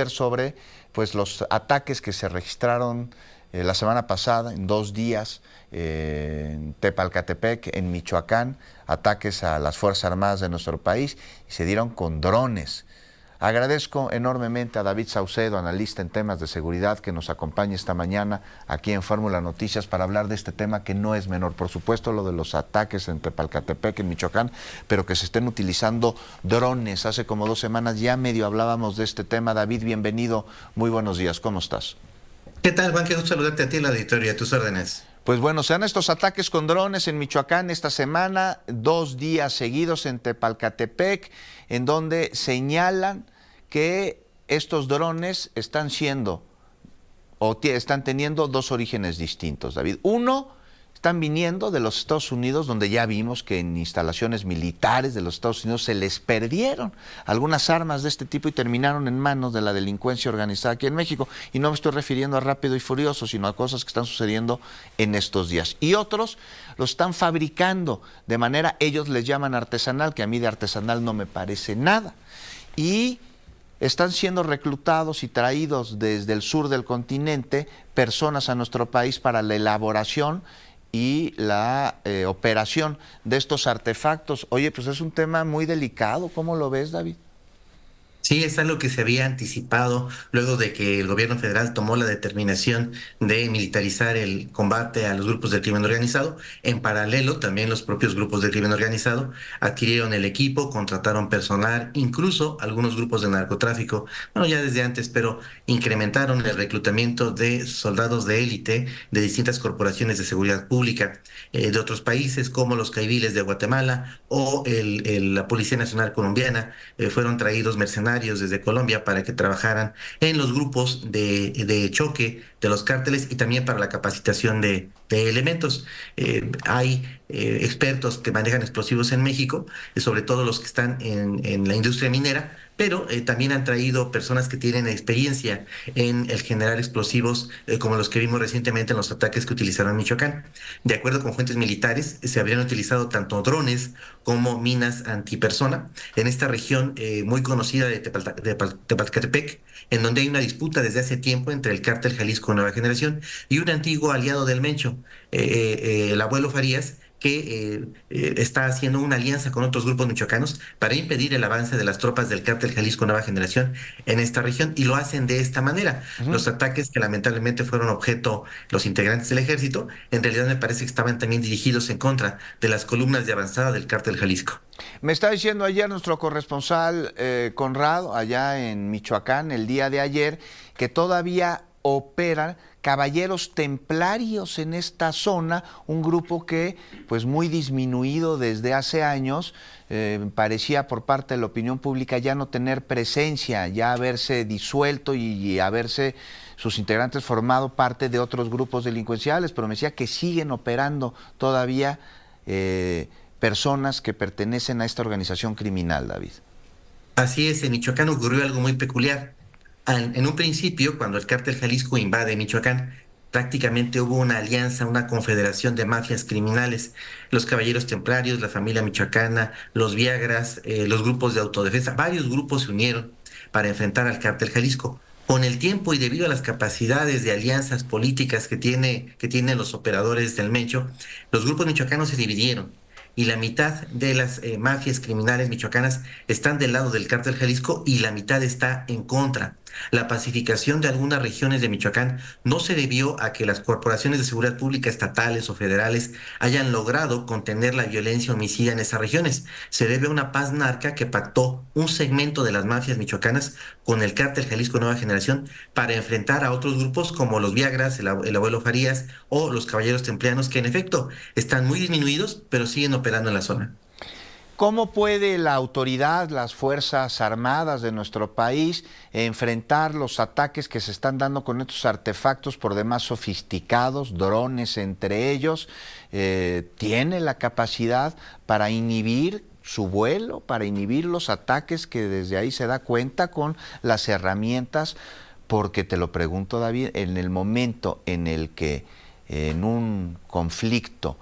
sobre pues los ataques que se registraron la semana pasada, en 2 días, en Tepalcatepec, en Michoacán, ataques a las Fuerzas Armadas de nuestro país, y se dieron con drones. Agradezco enormemente a David Saucedo, analista en temas de seguridad, que nos acompaña esta mañana aquí en Fórmula Noticias para hablar de este tema que no es menor. Por supuesto, lo de los ataques en Tepalcatepec, en Michoacán, pero que se estén utilizando drones. Hace como 2 semanas ya medio hablábamos de este tema. David, bienvenido. Muy buenos días. ¿Cómo estás? ¿Qué tal, Juan? Qué gusto saludarte a ti en la auditoría, a tus órdenes. Pues bueno, se dan estos ataques con drones en Michoacán esta semana, 2 días seguidos en Tepalcatepec, en donde señalan que estos drones están están teniendo 2 orígenes distintos, David. Uno, están viniendo de los Estados Unidos, donde ya vimos que en instalaciones militares de los Estados Unidos se les perdieron algunas armas de este tipo y terminaron en manos de la delincuencia organizada aquí en México. Y no me estoy refiriendo a Rápido y Furioso, sino a cosas que están sucediendo en estos días. Y otros los están fabricando de manera, ellos les llaman artesanal, que a mí de artesanal no me parece nada. Y están siendo reclutados y traídos desde el sur del continente personas a nuestro país para la elaboración y la operación de estos artefactos. Oye, pues es un tema muy delicado. ¿Cómo lo ves, David? Sí, es algo que se había anticipado luego de que el gobierno federal tomó la determinación de militarizar el combate a los grupos del crimen organizado. En paralelo, también los propios grupos del crimen organizado adquirieron el equipo, contrataron personal, incluso algunos grupos de narcotráfico, bueno, ya desde antes, pero incrementaron el reclutamiento de soldados de élite de distintas corporaciones de seguridad pública de otros países, como los caiviles de Guatemala o la Policía Nacional Colombiana. Fueron traídos mercenarios desde Colombia para que trabajaran en los grupos de choque de los cárteles y también para la capacitación de elementos. Hay expertos que manejan explosivos en México, sobre todo los que están en la industria minera, pero también han traído personas que tienen experiencia en el generar explosivos, como los que vimos recientemente en los ataques que utilizaron en Michoacán. De acuerdo con fuentes militares, se habrían utilizado tanto drones como minas antipersona en esta región muy conocida de Tepalcatepec, en donde hay una disputa desde hace tiempo entre el cártel Jalisco Nueva Generación y un antiguo aliado del Mencho, el abuelo Farías, que está haciendo una alianza con otros grupos michoacanos para impedir el avance de las tropas del cártel Jalisco Nueva Generación en esta región, y lo hacen de esta manera. Ujú. Los ataques que lamentablemente fueron objeto los integrantes del ejército, en realidad me parece que estaban también dirigidos en contra de las columnas de avanzada del cártel Jalisco. Me está diciendo ayer nuestro corresponsal Conrado, allá en Michoacán, el día de ayer, que todavía operan caballeros templarios en esta zona, un grupo que pues muy disminuido desde hace años, parecía por parte de la opinión pública ya no tener presencia, ya haberse disuelto y haberse sus integrantes formado parte de otros grupos delincuenciales, pero me decía que siguen operando todavía personas que pertenecen a esta organización criminal, David. Así es, en Michoacán ocurrió algo muy peculiar. En un principio, cuando el cártel Jalisco invade Michoacán, prácticamente hubo una alianza, una confederación de mafias criminales, los Caballeros Templarios, la familia michoacana, los Viagras, los grupos de autodefensa, varios grupos se unieron para enfrentar al cártel Jalisco. Con el tiempo y debido a las capacidades de alianzas políticas que tienen los operadores del Mencho, los grupos michoacanos se dividieron y la mitad de las mafias criminales michoacanas están del lado del cártel Jalisco y la mitad está en contra. La pacificación de algunas regiones de Michoacán no se debió a que las corporaciones de seguridad pública estatales o federales hayan logrado contener la violencia homicida en esas regiones. Se debe a una paz narca que pactó un segmento de las mafias michoacanas con el cártel Jalisco Nueva Generación para enfrentar a otros grupos como los Viagras, el abuelo Farías o los Caballeros Templianos, que en efecto están muy disminuidos, pero siguen operando en la zona. ¿Cómo puede la autoridad, las Fuerzas Armadas de nuestro país, enfrentar los ataques que se están dando con estos artefactos por demás sofisticados, drones entre ellos? ¿Tiene la capacidad para inhibir su vuelo, para inhibir los ataques, que desde ahí se da cuenta con las herramientas? Porque te lo pregunto, David, en el momento en el que en un conflicto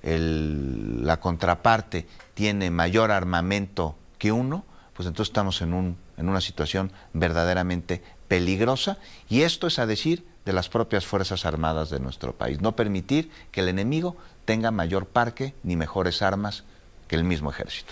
la contraparte tiene mayor armamento que uno, pues entonces estamos en una situación verdaderamente peligrosa, y esto es a decir de las propias Fuerzas Armadas de nuestro país. No permitir que el enemigo tenga mayor parque ni mejores armas que el mismo ejército.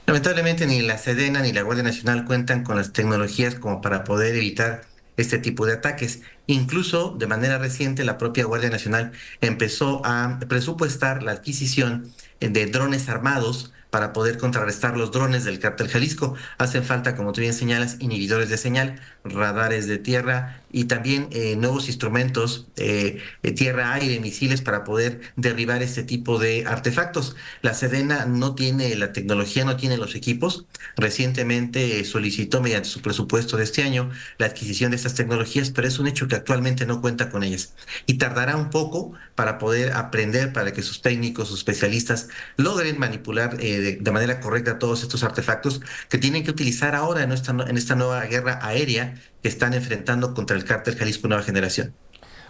Lamentablemente ni la Sedena ni la Guardia Nacional cuentan con las tecnologías como para poder evitar este tipo de ataques. Incluso de manera reciente la propia Guardia Nacional empezó a presupuestar la adquisición de drones armados para poder contrarrestar los drones del Cártel Jalisco. Hacen falta, como tú bien señalas, inhibidores de señal, radares de tierra y también nuevos instrumentos, tierra-aire, misiles para poder derribar este tipo de artefactos. La Sedena no tiene la tecnología, no tiene los equipos. Recientemente solicitó mediante su presupuesto de este año la adquisición de estas tecnologías, pero es un hecho que actualmente no cuenta con ellas. Y tardará un poco para poder aprender, para que sus técnicos, sus especialistas logren manipular de manera correcta todos estos artefactos que tienen que utilizar ahora en esta nueva guerra aérea que están enfrentando contra el Cártel Jalisco Nueva Generación.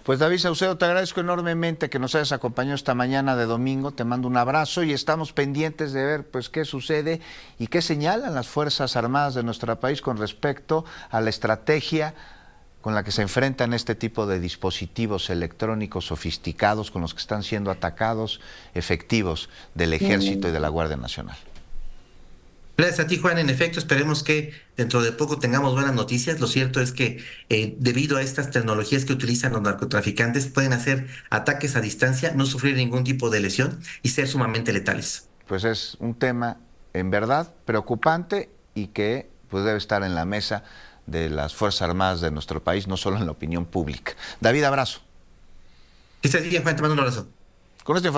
Pues David Saucedo, te agradezco enormemente que nos hayas acompañado esta mañana de domingo, te mando un abrazo y estamos pendientes de ver pues qué sucede y qué señalan las Fuerzas Armadas de nuestro país con respecto a la estrategia con la que se enfrentan este tipo de dispositivos electrónicos sofisticados con los que están siendo atacados efectivos del Ejército y de la Guardia Nacional. Gracias a ti, Juan. En efecto, esperemos que dentro de poco tengamos buenas noticias. Lo cierto es que debido a estas tecnologías que utilizan los narcotraficantes, pueden hacer ataques a distancia, no sufrir ningún tipo de lesión y ser sumamente letales. Pues es un tema en verdad preocupante y que pues debe estar en la mesa de las Fuerzas Armadas de nuestro país, no solo en la opinión pública. David, abrazo. Que estés bien, Juan. Te mando un abrazo. Con esta